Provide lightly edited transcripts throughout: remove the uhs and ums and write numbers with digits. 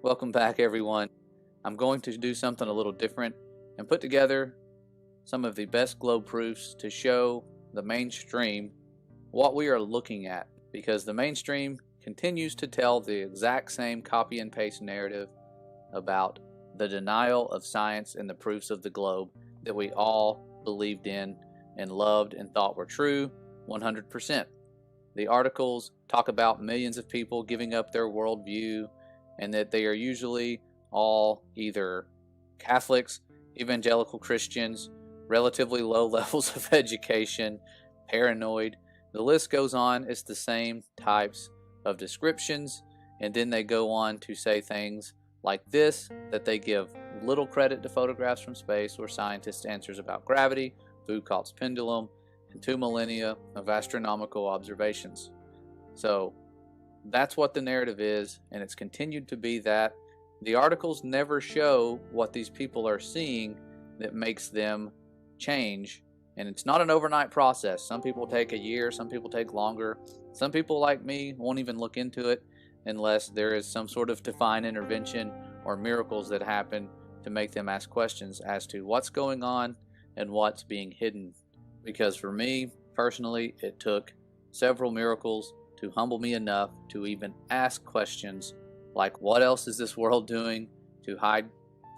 Welcome back, everyone. I'm going to do something a little different and put together some of the best globe proofs to show the mainstream what we are looking at, because the mainstream continues to tell the exact same copy and paste narrative about the denial of science and the proofs of the globe that we all believed in and loved and thought were true 100%. The articles talk about millions of people giving up their worldview and that they are usually all either Catholics, evangelical Christians, relatively low levels of education, paranoid. The list goes on. It's the same types of descriptions, and then they go on to say things like this, that they give little credit to photographs from space or scientists' answers about gravity, Foucault's pendulum, and 2 millennia of astronomical observations. So that's what the narrative is, and it's continued to be that. The articles never show what these people are seeing that makes them change, and it's not an overnight process. Some people take a year, some people take longer. Some people like me won't even look into it unless there is some sort of divine intervention or miracles that happen to make them ask questions as to what's going on and what's being hidden. Because for me personally, it took several miracles to humble me enough to even ask questions like, what else is this world doing to hide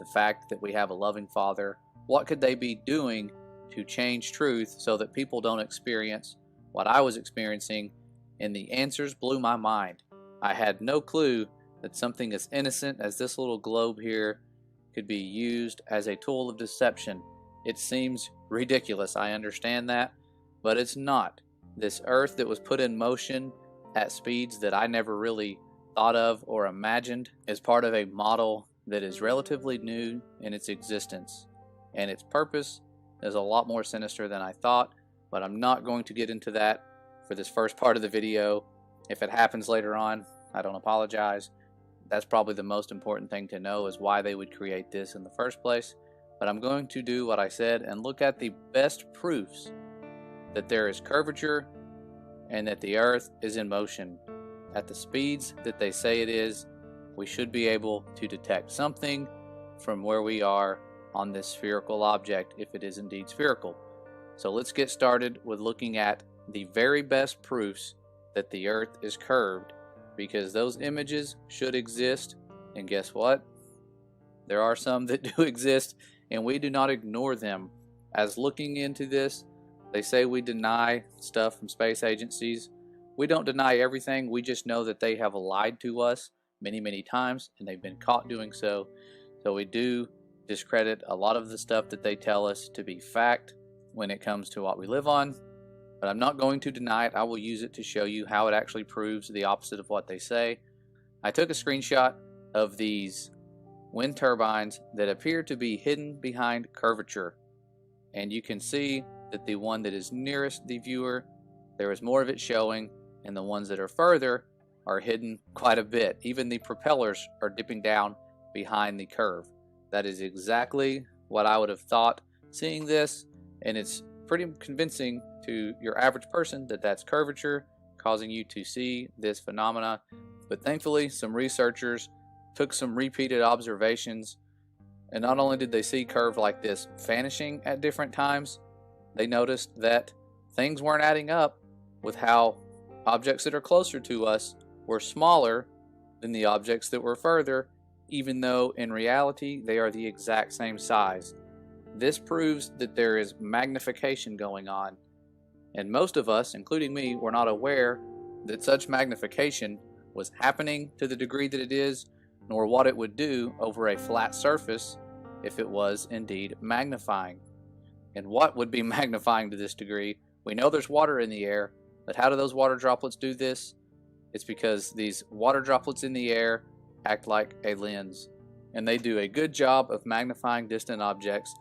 the fact that we have a loving Father? What could they be doing to change truth so that people don't experience what I was experiencing? And the answers blew my mind. I had no clue that something as innocent as this little globe here could be used as a tool of deception. It seems ridiculous, I understand that, but it's not. This Earth that was put in motion at speeds that I never really thought of or imagined is part of a model that is relatively new in its existence, and its purpose is a lot more sinister than I thought, but I'm not going to get into that for this first part of the video. If it happens later on, I don't apologize. That's probably the most important thing to know, is why they would create this in the first place. But I'm going to do what I said and look at the best proofs that there is curvature and that the Earth is in motion. At the speeds that they say it is, we should be able to detect something from where we are on this spherical object, if it is indeed spherical. So let's get started with looking at the very best proofs that the Earth is curved, because those images should exist, and guess what? There are some that do exist, and we do not ignore them. As looking into this, they say we deny stuff from space agencies. We don't deny everything. We just know that they have lied to us many times, and they've been caught doing so. So we do discredit a lot of the stuff that they tell us to be fact when it comes to what we live on. But I'm not going to deny it. I will use it to show you how it actually proves the opposite of what they say. I took a screenshot of these wind turbines that appear to be hidden behind curvature, and you can see that the one that is nearest the viewer, there is more of it showing, and the ones that are further are hidden quite a bit. Even the propellers are dipping down behind the curve. That is exactly what I would have thought seeing this, and it's pretty convincing to your average person that that's curvature causing you to see this phenomena. But thankfully, some researchers took some repeated observations, and not only did they see curve like this vanishing at different times, they noticed that things weren't adding up with how objects that are closer to us were smaller than the objects that were further, even though in reality they are the exact same size. This proves that there is magnification going on, and most of us, including me, were not aware that such magnification was happening to the degree that it is, nor what it would do over a flat surface if it was indeed magnifying. And what would be magnifying to this degree? We know there's water in the air, but how do those water droplets do this? It's because these water droplets in the air act like a lens, and they do a good job of magnifying distant objects.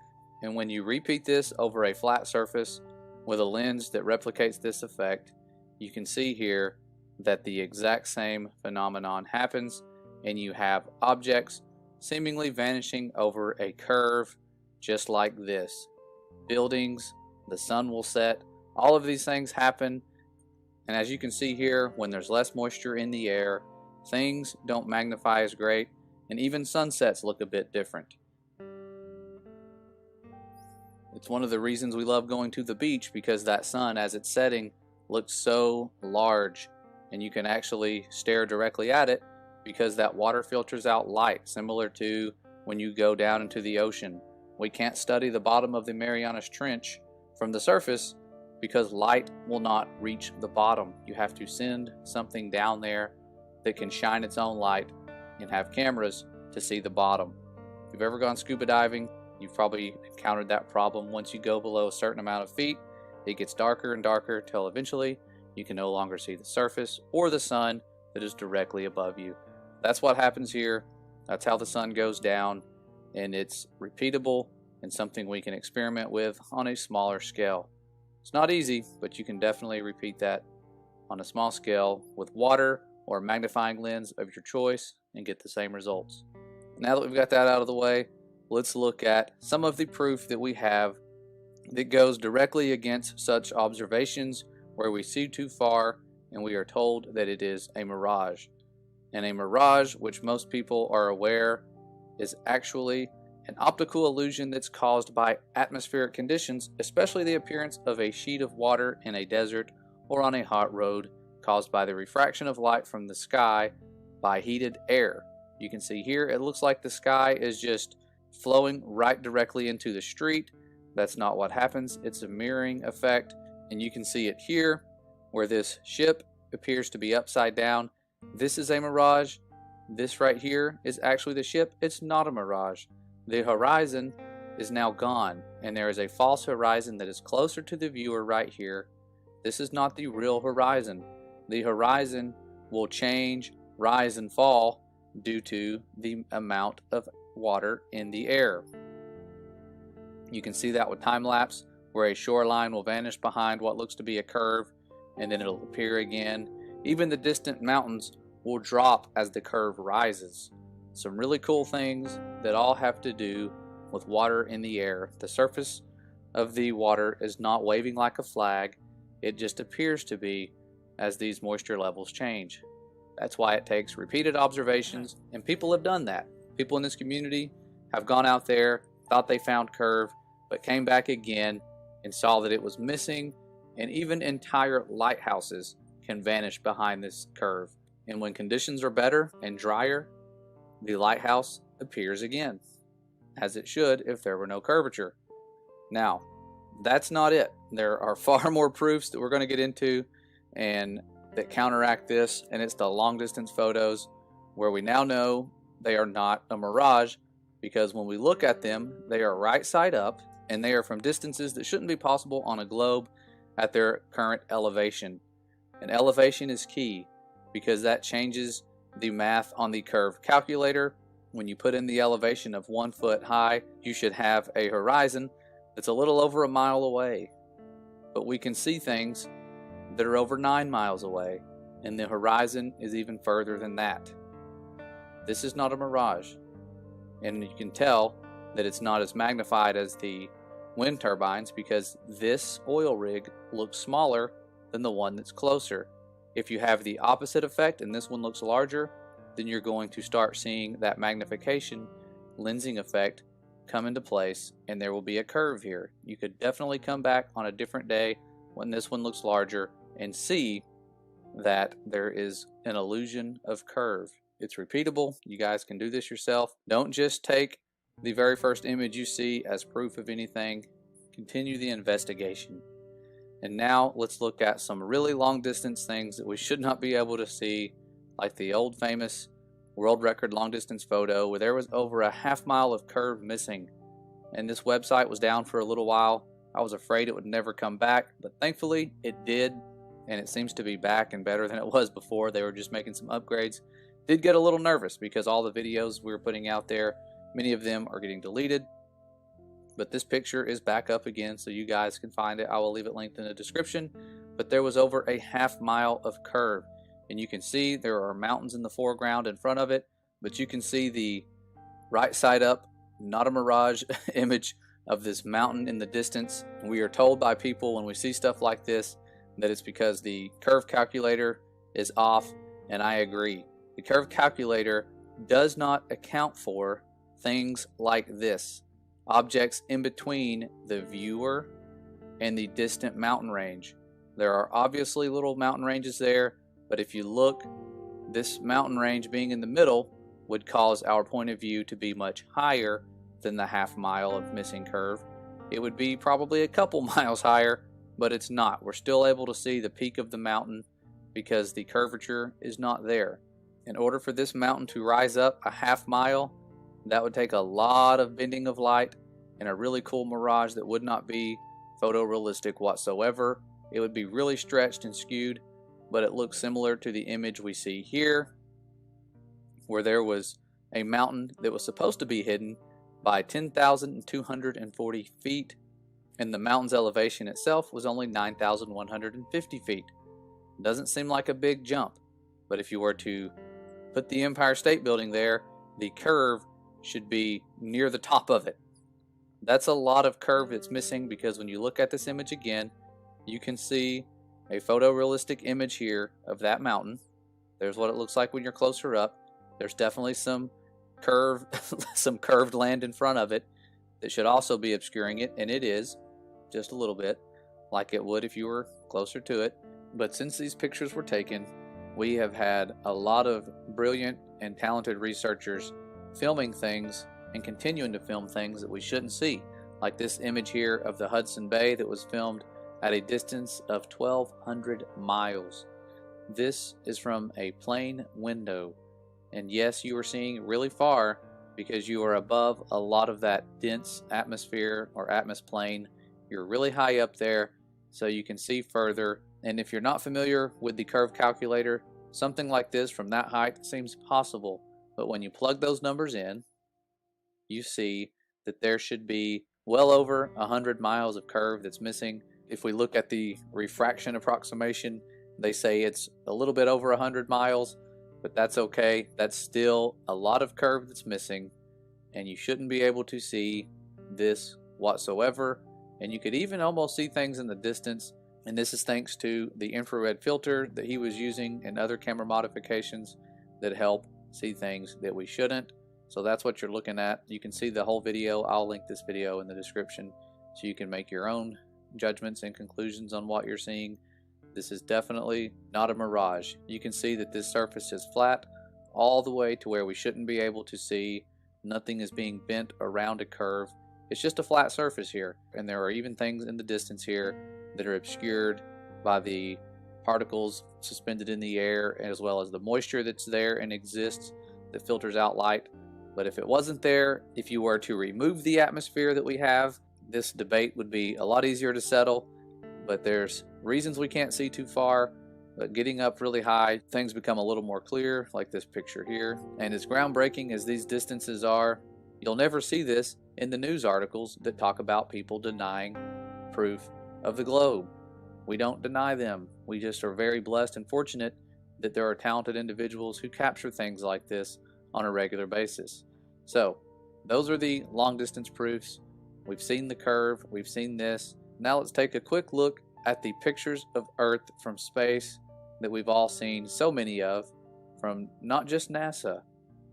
And when you repeat this over a flat surface with a lens that replicates this effect, you can see here that the exact same phenomenon happens, and you have objects seemingly vanishing over a curve just like this. Buildings, the sun will set, all of these things happen, and as you can see here, when there's less moisture in the air, things don't magnify as great, and even sunsets look a bit different. It's one of the reasons we love going to the beach, because that sun as it's setting looks so large, and you can actually stare directly at it because that water filters out light, similar to when you go down into the ocean. We can't study the bottom of the Marianas Trench from the surface because light will not reach the bottom. You have to send something down there that can shine its own light and have cameras to see the bottom. If you've ever gone scuba diving, you've probably encountered that problem. Once you go below a certain amount of feet, it gets darker and darker till eventually you can no longer see the surface or the sun that is directly above you. That's what happens here. That's how the sun goes down, and it's repeatable and something we can experiment with on a smaller scale. It's not easy, but you can definitely repeat that on a small scale with water or a magnifying lens of your choice and get the same results. Now that we've got that out of the way, let's look at some of the proof that we have that goes directly against such observations where we see too far and we are told that it is a mirage. And a mirage, which most people are aware, is actually an optical illusion that's caused by atmospheric conditions, especially the appearance of a sheet of water in a desert or on a hot road, caused by the refraction of light from the sky by heated air. You can see here it looks like the sky is just flowing right directly into the street. That's not what happens. It's a mirroring effect, and you can see it here where this ship appears to be upside down. This is a mirage. This right here is actually the ship. It's not a mirage. The horizon is now gone, and there is a false horizon that is closer to the viewer right here. This is not the real horizon. The horizon will change, rise, and fall due to the amount of water in the air. You can see that with time lapse, where a shoreline will vanish behind what looks to be a curve, and then it'll appear again. Even the distant mountains will drop as the curve rises. Some really cool things that all have to do with water in the air. The surface of the water is not waving like a flag. It just appears to be as these moisture levels change. That's why it takes repeated observations, and people have done that. People in this community have gone out there, thought they found curve, but came back again and saw that it was missing, and even entire lighthouses can vanish behind this curve. And when conditions are better and drier, the lighthouse appears again, as it should if there were no curvature. Now, that's not it. There are far more proofs that we're going to get into and that counteract this, and it's the long distance photos where we now know they are not a mirage, because when we look at them, they are right side up and they are from distances that shouldn't be possible on a globe at their current elevation. And elevation is key because that changes the math on the curve calculator. When you put in the elevation of 1 foot high, you should have a horizon that's a little over a mile away. But we can see things that are over 9 miles away, and the horizon is even further than that. This is not a mirage, and you can tell that it's not as magnified as the wind turbines because this oil rig looks smaller than the one that's closer. If you have the opposite effect and this one looks larger, then you're going to start seeing that magnification lensing effect come into place, and there will be a curve here. You could definitely come back on a different day when this one looks larger and see that there is an illusion of curve. It's repeatable. You guys can do this yourself. Don't just take the very first image you see as proof of anything. Continue the investigation. And now let's look at some really long distance things that we should not be able to see, like the old famous world record long distance photo where there was over a half mile of curve missing. And this website was down for a little while. I was afraid it would never come back, but thankfully it did. And it seems to be back and better than it was before. They were just making some upgrades. Did get a little nervous because all the videos we were putting out there, many of them are getting deleted. But this picture is back up again so you guys can find it. I will leave it linked in the description. But there was over a half mile of curve. And you can see there are mountains in the foreground in front of it. But you can see the right side up, not a mirage image of this mountain in the distance. We are told by people when we see stuff like this that it's because the curve calculator is off, and I agree. The curve calculator does not account for things like this, objects in between the viewer and the distant mountain range. There are obviously little mountain ranges there, but if you look, this mountain range being in the middle would cause our point of view to be much higher than the half mile of missing curve. It would be probably a couple miles higher, but it's not. We're still able to see the peak of the mountain because the curvature is not there. In order for this mountain to rise up a half mile, that would take a lot of bending of light and a really cool mirage that would not be photorealistic whatsoever. It would be really stretched and skewed, but it looks similar to the image we see here, where there was a mountain that was supposed to be hidden by 10,240 feet, and the mountain's elevation itself was only 9,150 feet. Doesn't seem like a big jump, but if you were to put the Empire State Building there, the curve should be near the top of it. That's a lot of curve that's missing, because when you look at this image again, you can see a photorealistic image here of that mountain. There's what it looks like when you're closer up. There's definitely some curved land in front of it that should also be obscuring it, and it is, just a little bit, like it would if you were closer to it. But since these pictures were taken, we have had a lot of brilliant and talented researchers filming things and continuing to film things that we shouldn't see, like this image here of the Hudson Bay that was filmed at a distance of 1,200 miles. This is from a plane window, and yes, you are seeing really far because you are above a lot of that dense atmosphere or atmosplane. You're really high up there, so you can see further. And if you're not familiar with the curve calculator, something like this from that height seems possible, but when you plug those numbers in, you see that there should be well over 100 miles of curve that's missing. If we look at the refraction approximation, they say it's a little bit over 100 miles, but that's okay. That's still a lot of curve that's missing, and you shouldn't be able to see this whatsoever. And you could even almost see things in the distance, and this is thanks to the infrared filter that he was using and other camera modifications that help see things that we shouldn't. So that's what you're looking at. You can see the whole video. I'll link this video in the description so you can make your own judgments and conclusions on what you're seeing. This is definitely not a mirage. You can see that this surface is flat all the way to where we shouldn't be able to see. Nothing is being bent around a curve. It's just a flat surface here, and there are even things in the distance here that are obscured by the particles suspended in the air, as well as the moisture that's there and exists that filters out light. But if it wasn't there, if you were to remove the atmosphere that we have, this debate would be a lot easier to settle. But there's reasons we can't see too far, but getting up really high, things become a little more clear, like this picture here. And as groundbreaking as these distances are, you'll never see this in the news articles that talk about people denying proof of the globe. We don't deny them. We just are very blessed and fortunate that there are talented individuals who capture things like this on a regular basis. So those are the long distance proofs. We've seen the curve, we've seen this. Now let's take a quick look at the pictures of Earth from space that we've all seen so many of, from not just NASA,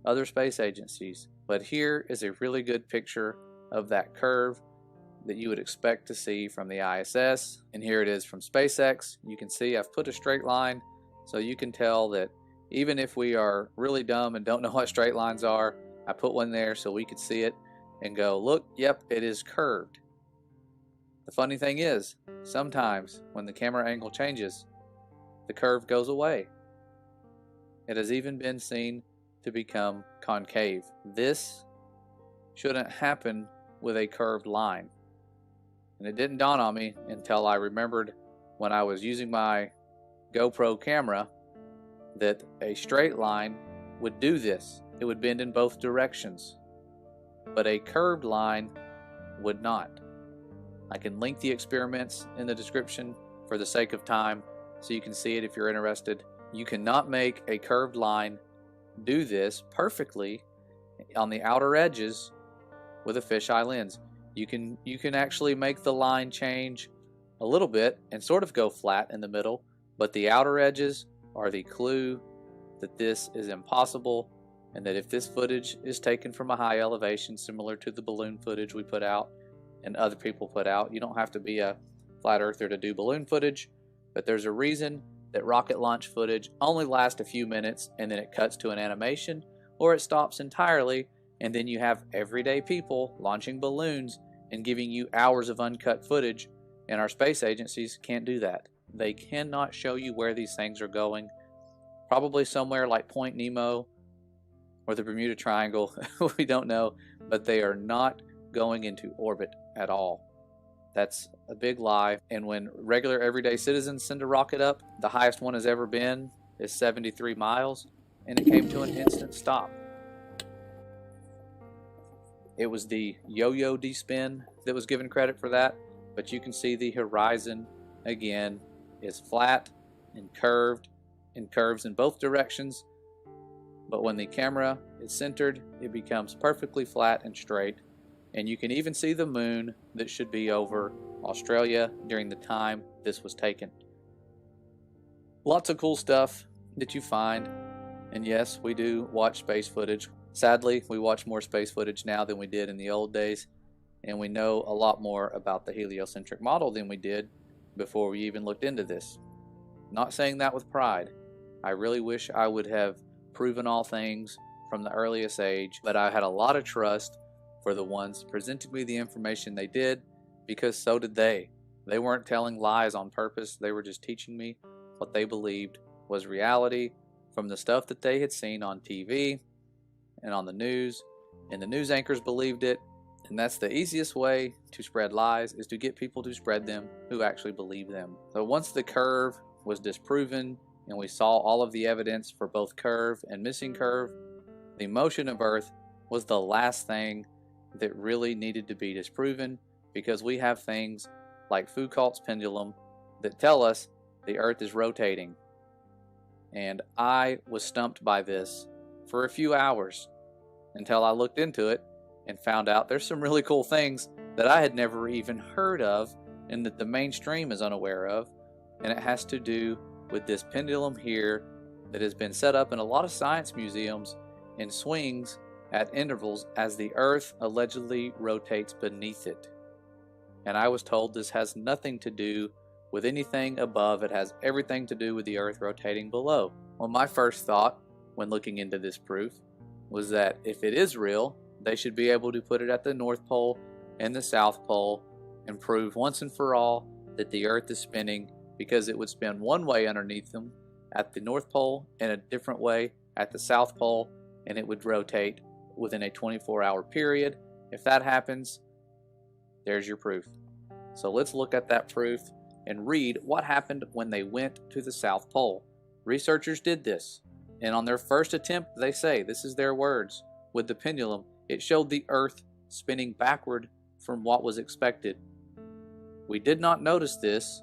other space agencies. But here is a really good picture of that curve that you would expect to see from the ISS. And here it is from SpaceX. You can see I've put a straight line, so you can tell that even if we are really dumb and don't know what straight lines are, I put one there so we could see it and go, look, yep, it is curved. The funny thing is, sometimes when the camera angle changes, the curve goes away. It has even been seen to become concave. This shouldn't happen with a curved line. And it didn't dawn on me until I remembered when I was using my GoPro camera that a straight line would do this. It would bend in both directions, but a curved line would not. I can link the experiments in the description for the sake of time so you can see it if you're interested. You cannot make a curved line do this perfectly on the outer edges with a fisheye lens. You can actually make the line change a little bit and sort of go flat in the middle, but the outer edges are the clue that this is impossible and that if this footage is taken from a high elevation, similar to the balloon footage we put out and other people put out, you don't have to be a flat earther to do balloon footage, but there's a reason that rocket launch footage only lasts a few minutes and then it cuts to an animation, or it stops entirely and then you have everyday people launching balloons and giving you hours of uncut footage, and our space agencies can't do that. They cannot show you where these things are going. Probably somewhere like Point Nemo or the Bermuda Triangle, we don't know, but they are not going into orbit at all. That's a big lie. And when regular everyday citizens send a rocket up, the highest one has ever been is 73 miles, and it came to an instant stop. It was the yo-yo de-spin that was given credit for that, but you can see the horizon again is flat and curved and curves in both directions, but when the camera is centered, it becomes perfectly flat and straight, and you can even see the moon that should be over Australia during the time this was taken. Lots of cool stuff that you find, and yes, we do watch space footage. Sadly, we watch more space footage now than we did in the old days, and we know a lot more about the heliocentric model than we did before we even looked into this. Not saying that with pride. I really wish I would have proven all things from the earliest age, but I had a lot of trust for the ones presenting me the information they did, because so did they. They weren't telling lies on purpose. They were just teaching me what they believed was reality from the stuff that they had seen on TV and on the news, and the news anchors believed it. And that's the easiest way to spread lies, is to get people to spread them who actually believe them. So once the curve was disproven and we saw all of the evidence for both curve and missing curve, the motion of Earth was the last thing that really needed to be disproven, because we have things like Foucault's pendulum that tell us the Earth is rotating. And I was stumped by this for a few hours until I looked into it and found out there's some really cool things that I had never even heard of and that the mainstream is unaware of, and it has to do with this pendulum here that has been set up in a lot of science museums and swings at intervals as the Earth allegedly rotates beneath it. And I was told this has nothing to do with anything above, it has everything to do with the Earth rotating below. Well, my first thought when looking into this proof was that if it is real, they should be able to put it at the North Pole and the South Pole and prove once and for all that the Earth is spinning, because it would spin one way underneath them at the North Pole and a different way at the South Pole, and it would rotate within a 24-hour period. If that happens, there's your proof. So let's look at that proof and read what happened when they went to the South Pole. Researchers did this, and on their first attempt, they say, this is their words, with the pendulum, it showed the Earth spinning backward from what was expected. We did not notice this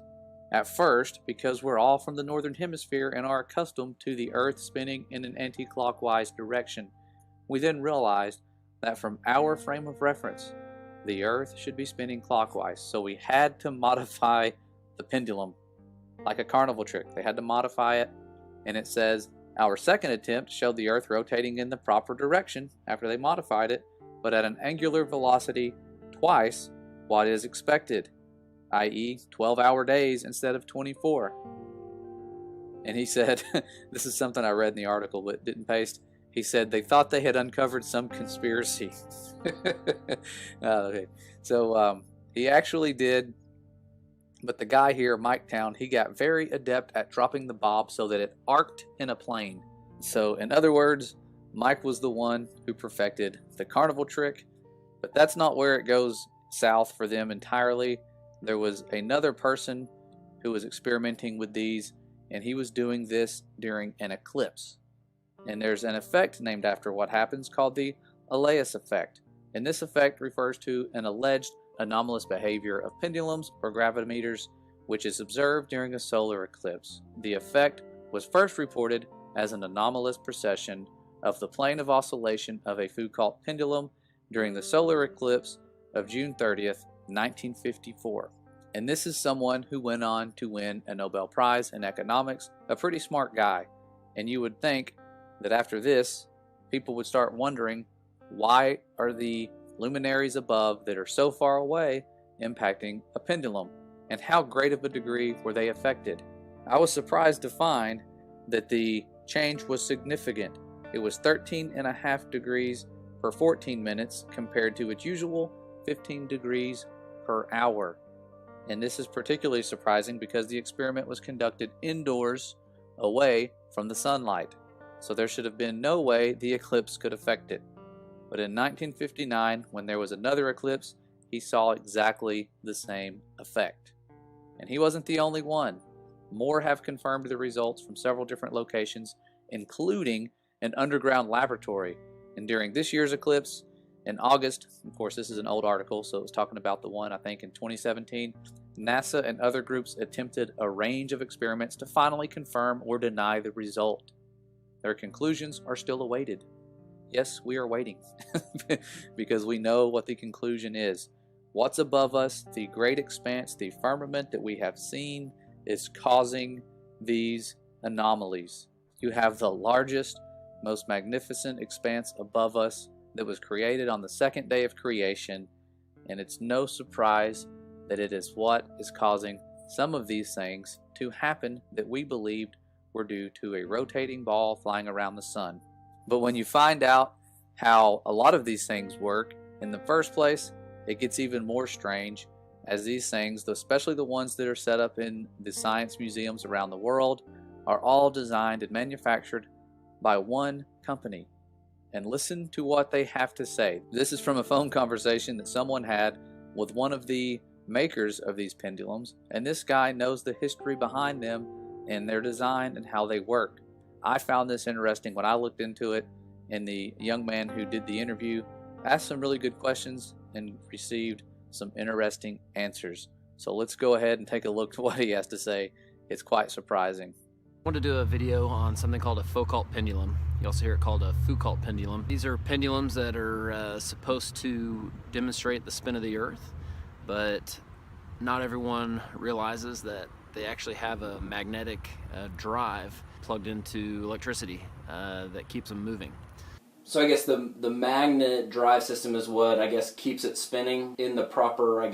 at first because we're all from the northern hemisphere and are accustomed to the Earth spinning in an anti-clockwise direction. We then realized that from our frame of reference, the Earth should be spinning clockwise, so we had to modify the pendulum like a carnival trick. They had to modify it, and it says our second attempt showed the Earth rotating in the proper direction after they modified it, but at an angular velocity twice what is expected, i.e. 12-hour days instead of 24. And he said, this is something I read in the article but didn't paste, he said they thought they had uncovered some conspiracy. Okay. So he actually did, but the guy here, Mike Town, he got very adept at dropping the bob so that it arced in a plane. So in other words, Mike was the one who perfected the carnival trick, but that's not where it goes south for them entirely. There was another person who was experimenting with these, and he was doing this during an eclipse. And there's an effect named after what happens called the Elias effect. And this effect refers to an alleged anomalous behavior of pendulums or gravimeters, which is observed during a solar eclipse. The effect was first reported as an anomalous precession of the plane of oscillation of a Foucault pendulum during the solar eclipse of June 30th, 1954. And this is someone who went on to win a Nobel Prize in economics, a pretty smart guy. And you would think that after this, people would start wondering, why are the luminaries above that are so far away impacting a pendulum, and how great of a degree were they affected? I was surprised to find that the change was significant. It was 13.5 degrees per 14 minutes compared to its usual 15 degrees per hour. And this is particularly surprising because the experiment was conducted indoors, away from the sunlight. So there should have been no way the eclipse could affect it. But in 1959, when there was another eclipse, he saw exactly the same effect. And he wasn't the only one. More have confirmed the results from several different locations, including an underground laboratory. And during this year's eclipse, in August, of course this is an old article, so it was talking about the one I think in 2017, NASA and other groups attempted a range of experiments to finally confirm or deny the result. Their conclusions are still awaited. Yes, we are waiting because we know what the conclusion is. What's above us, the great expanse, the firmament that we have seen, is causing these anomalies. You have the largest, most magnificent expanse above us that was created on the second day of creation, and it's no surprise that it is what is causing some of these things to happen that we believed were due to a rotating ball flying around the sun. But when you find out how a lot of these things work in the first place, it gets even more strange, as these things, especially the ones that are set up in the science museums around the world, are all designed and manufactured by one company. And listen to what they have to say. This is from a phone conversation that someone had with one of the makers of these pendulums, and this guy knows the history behind them and their design and how they work. I found this interesting when I looked into it, and the young man who did the interview asked some really good questions and received some interesting answers. So let's go ahead and take a look at what he has to say. It's quite surprising. I want to do a video on something called a Foucault pendulum. You also hear it called a Foucault pendulum. These are pendulums that are supposed to demonstrate the spin of the Earth, but not everyone realizes that they actually have a magnetic drive plugged into electricity that keeps them moving. So I guess the magnet drive system is what I guess keeps it spinning in the proper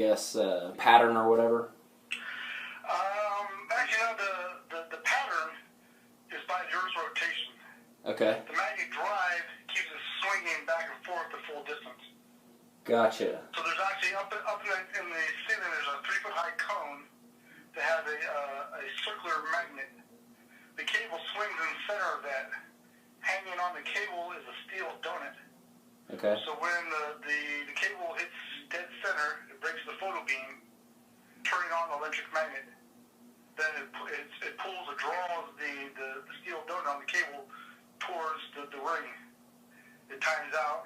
pattern or whatever. Actually, no, the pattern is by the Earth's rotation. Okay. The magnet drive keeps it swinging back and forth the full distance. Gotcha. So there's actually up in the ceiling there's a 3-foot high cone that has a circular magnet. The cable swings in the center of that. Hanging on the cable is a steel donut. Okay. So when the cable hits dead center, it breaks the photo beam, turning on the electric magnet. Then it pulls or draws the steel donut on the cable towards the ring. It times out,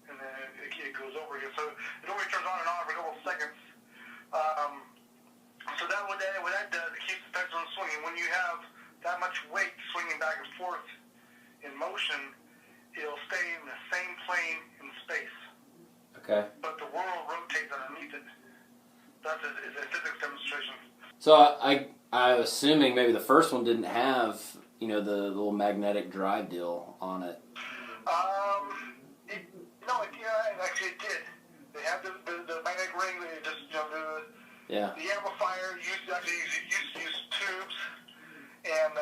and then it goes over again. So it only turns on and off for a couple of seconds. So what that does, it keeps the pendulum swinging. When you have that much weight swinging back and forth in motion, it'll stay in the same plane in space. Okay. But the world rotates underneath it. That's a physics demonstration. So I'm assuming maybe the first one didn't have, the little magnetic drive deal on it. Actually it did. They had the magnetic ring. They just the amplifier used to use tubes. And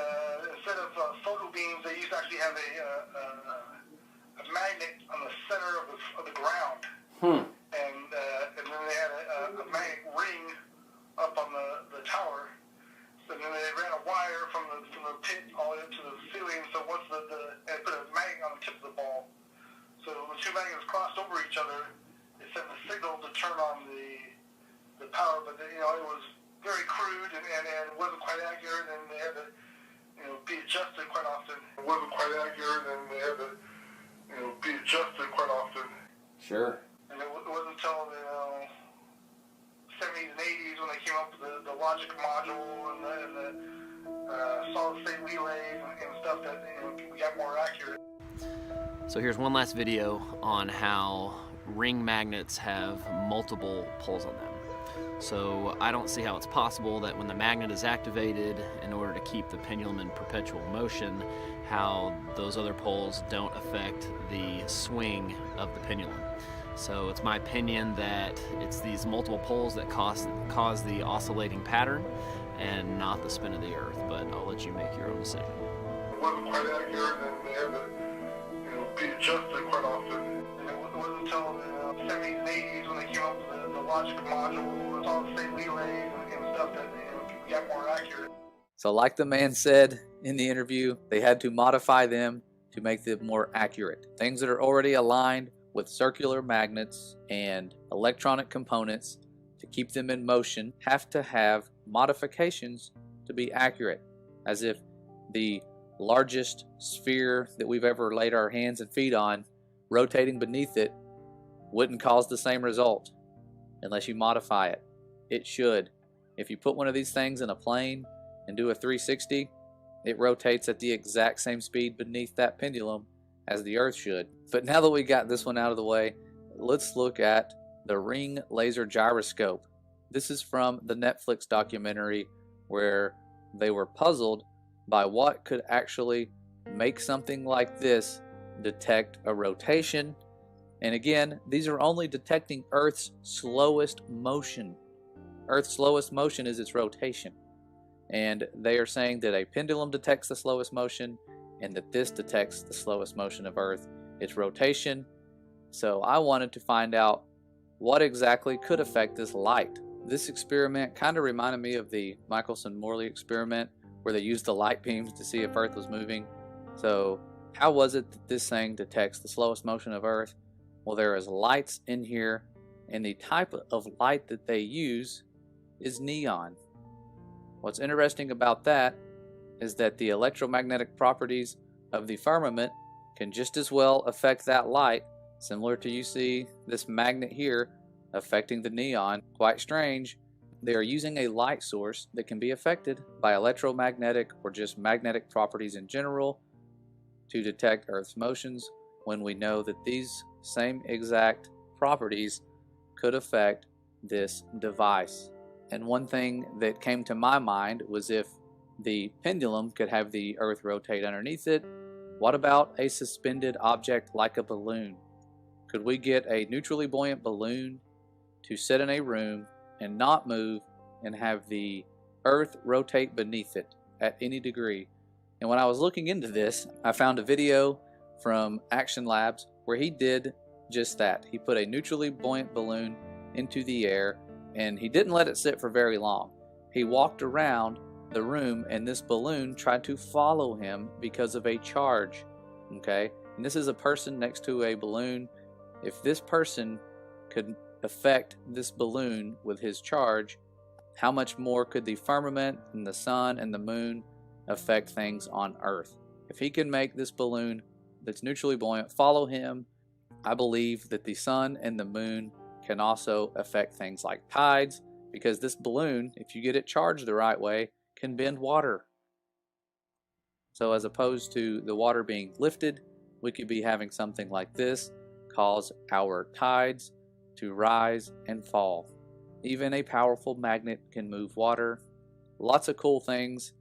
instead of photo beams, they used to actually have a magnet on the center of the ground. And then they had a magnetic ring up on the tower. So then they ran a wire from the pit all the way up to the ceiling. So once they put a magnet on the tip of the ball. So when two magnets crossed over each other, it sent a signal to turn on the power. But it was very crude and it wasn't quite accurate, and they had to be adjusted quite often. It wasn't quite accurate, and they had to be adjusted quite often. Sure. And it wasn't until the 70s and 80s when they came up with the logic module and the solid state relays and stuff that we got more accurate. So here's one last video on how ring magnets have multiple poles on them. So I don't see how it's possible that when the magnet is activated in order to keep the pendulum in perpetual motion, how those other poles don't affect the swing of the pendulum. So it's my opinion that it's these multiple poles that cause the oscillating pattern and not the spin of the Earth, but I'll let you make your own decision. It wasn't quite accurate, and they had to be adjusted quite often. And it wasn't until the 70s and 80s when they came up with the logic module with all the same relays and stuff that we got more accurate. So like the man said in the interview, they had to modify them to make them more accurate. Things that are already aligned with circular magnets and electronic components to keep them in motion have to have modifications to be accurate, as if the largest sphere that we've ever laid our hands and feet on rotating beneath it wouldn't cause the same result unless you modify it. It should. If you put one of these things in a plane and do a 360, it rotates at the exact same speed beneath that pendulum as the Earth should. But now that we got this one out of the way, let's look at the ring laser gyroscope. This is from the Netflix documentary where they were puzzled by what could actually make something like this detect a rotation. And again, these are only detecting Earth's slowest motion. Earth's slowest motion is its rotation. And they are saying that a pendulum detects the slowest motion and that this detects the slowest motion of Earth, its rotation. So I wanted to find out what exactly could affect this light. This experiment kind of reminded me of the Michelson-Morley experiment where they used the light beams to see if Earth was moving. So how was it that this thing detects the slowest motion of Earth? Well, there is lights in here, and the type of light that they use is neon. What's interesting about that is that the electromagnetic properties of the firmament can just as well affect that light, similar to you see this magnet here affecting the neon. Quite strange. They are using a light source that can be affected by electromagnetic or just magnetic properties in general to detect Earth's motions, when we know that these same exact properties could affect this device. And one thing that came to my mind was, if the pendulum could have the Earth rotate underneath it, what about a suspended object like a balloon? Could we get a neutrally buoyant balloon to sit in a room and not move and have the Earth rotate beneath it at any degree? And when I was looking into this, I found a video from Action Labs where he did just that. He put a neutrally buoyant balloon into the air, and he didn't let it sit for very long. He walked around the room, and this balloon tried to follow him because of a charge. Okay, and this is a person next to a balloon. If this person could affect this balloon with his charge, how much more could the firmament and the sun and the moon affect things on Earth? If he can make this balloon that's neutrally buoyant follow him, I believe that the sun and the moon can also affect things like tides, because this balloon, if you get it charged the right way, can bend water. So as opposed to the water being lifted, we could be having something like this cause our tides to rise and fall. Even a powerful magnet can move water. Lots of cool things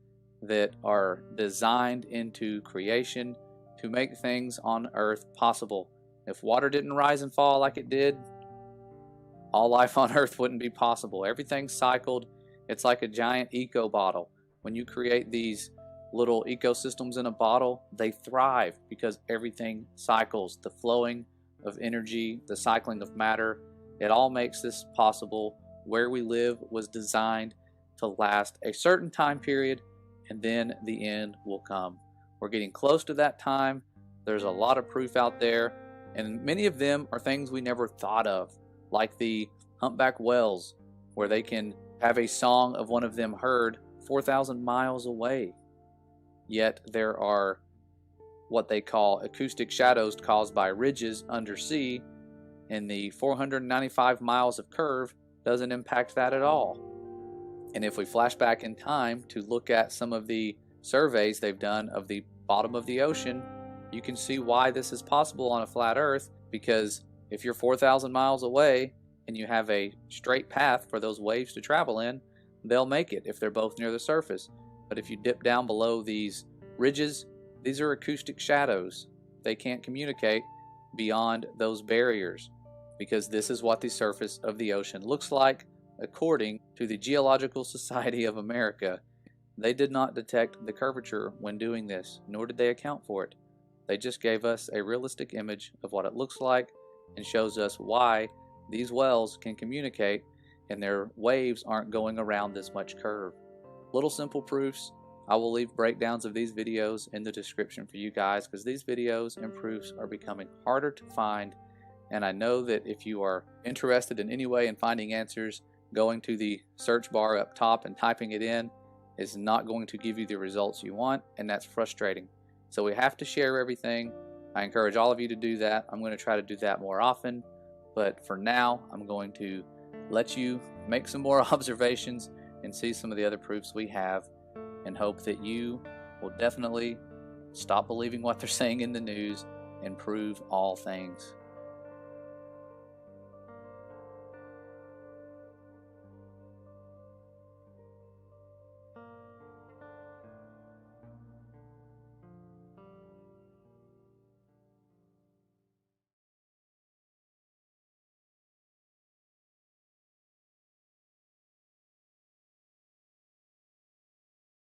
that are designed into creation to make things on Earth possible. If water didn't rise and fall like it did, all life on Earth wouldn't be possible. Everything's cycled. It's like a giant eco bottle. When you create these little ecosystems in a bottle, they thrive because everything cycles. The flowing of energy, the cycling of matter, it all makes this possible. Where we live was designed to last a certain time period, and then the end will come. We're getting close to that time. There's a lot of proof out there, and many of them are things we never thought of, like the humpback whales, where they can have a song of one of them heard 4,000 miles away. Yet there are what they call acoustic shadows caused by ridges undersea, and the 495 miles of curve doesn't impact that at all. And if we flash back in time to look at some of the surveys they've done of the bottom of the ocean, you can see why this is possible on a flat Earth, because if you're 4,000 miles away and you have a straight path for those waves to travel in, they'll make it if they're both near the surface. But if you dip down below these ridges, these are acoustic shadows. They can't communicate beyond those barriers, because this is what the surface of the ocean looks like according to the Geological Society of America. They did not detect the curvature when doing this, nor did they account for it. They just gave us a realistic image of what it looks like and shows us why these wells can communicate and their waves aren't going around this much curve. Little simple proofs. I will leave breakdowns of these videos in the description for you guys, because these videos and proofs are becoming harder to find, and I know that if you are interested in any way in finding answers, going to the search bar up top and typing it in is not going to give you the results you want, and that's frustrating. So we have to share everything. I encourage all of you to do that. I'm going to try to do that more often, but for now I'm going to let you make some more observations and see some of the other proofs we have, and hope that you will definitely stop believing what they're saying in the news and prove all things.